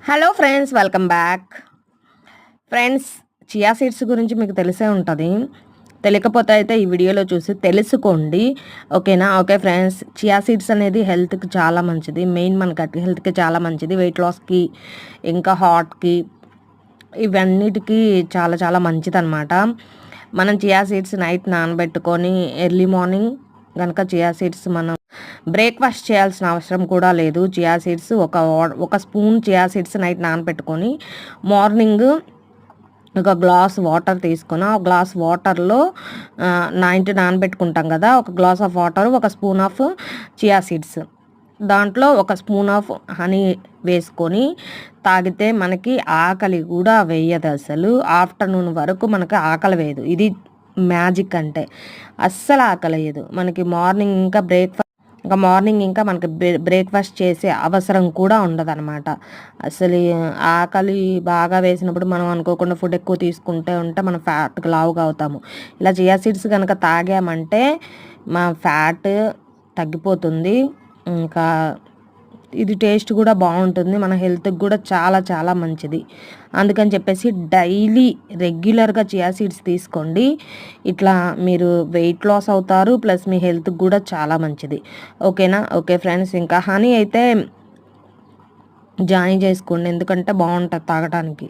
Hello friends, welcome back. Friends, chia seeds గురించి మీకు తెలిసే ఉంటుంది. తెలియకపోతే అయితే ఈ వీడియోలో చూసి తెలుసుకోండి, ఓకేనా? ఓకే ఫ్రెండ్స్, చియా సీడ్స్ అనేది హెల్త్కి చాలా మంచిది. మెయిన్ మన గట్ హెల్త్కి చాలా మంచిది. వెయిట్ లాస్కి, ఇంకా హార్ట్కి, ఇవన్నిటికీ చాలా చాలా మంచిది అనమాట. మనం చియా సీడ్స్ నైట్ నానబెట్టుకొని ఎర్లీ మార్నింగ్ కనుక చియా సీడ్స్ మనం బ్రేక్ఫాస్ట్ చేయాల్సిన అవసరం కూడా లేదు. చియా సీడ్స్ ఒక స్పూన్ చియా సీడ్స్ నైట్ నానబెట్టుకొని మార్నింగ్ ఒక గ్లాస్ వాటర్ తీసుకొని ఆ గ్లాస్ వాటర్లో నైట్ నానబెట్టుకుంటాం కదా, ఒక గ్లాస్ ఆఫ్ వాటర్, ఒక స్పూన్ ఆఫ్ చియా సీడ్స్, దాంట్లో ఒక స్పూన్ ఆఫ్ హనీ వేసుకొని తాగితే మనకి ఆకలి కూడా వేయదు. అసలు ఆఫ్టర్నూన్ వరకు మనకి ఆకలి వేయదు. ఇది మ్యాజిక్ అంటే అస్సలు ఆకలి వేయదు మనకి. మార్నింగ్ ఇంకా మనకి బ్రేక్ఫాస్ట్ చేసే అవసరం కూడా ఉండదన్నమాట. అసలు ఆకలి బాగా వేసినప్పుడు మనం అనుకోకుండా ఫుడ్ ఎక్కువ తీసుకుంటే మనం ఫ్యాట్కి లావుగా అవుతాము. ఇలా చియా సీడ్స్ కనుక తాగామంటే మా ఫ్యాట్ తగ్గిపోతుంది. ఇంకా ఇది టేస్ట్ కూడా బాగుంటుంది, మన హెల్త్కి కూడా చాలా చాలా మంచిది. అందుకని చెప్పేసి డైలీ రెగ్యులర్గా చియా సీడ్స్ తీసుకోండి. ఇట్లా మీరు వెయిట్ లాస్ అవుతారు, ప్లస్ మీ హెల్త్కి కూడా చాలా మంచిది, ఓకేనా? ఓకే ఫ్రెండ్స్, ఇంకా హనీ అయితే జాయిన్ చేసుకోండి, ఎందుకంటే బాగుంటుంది తాగటానికి.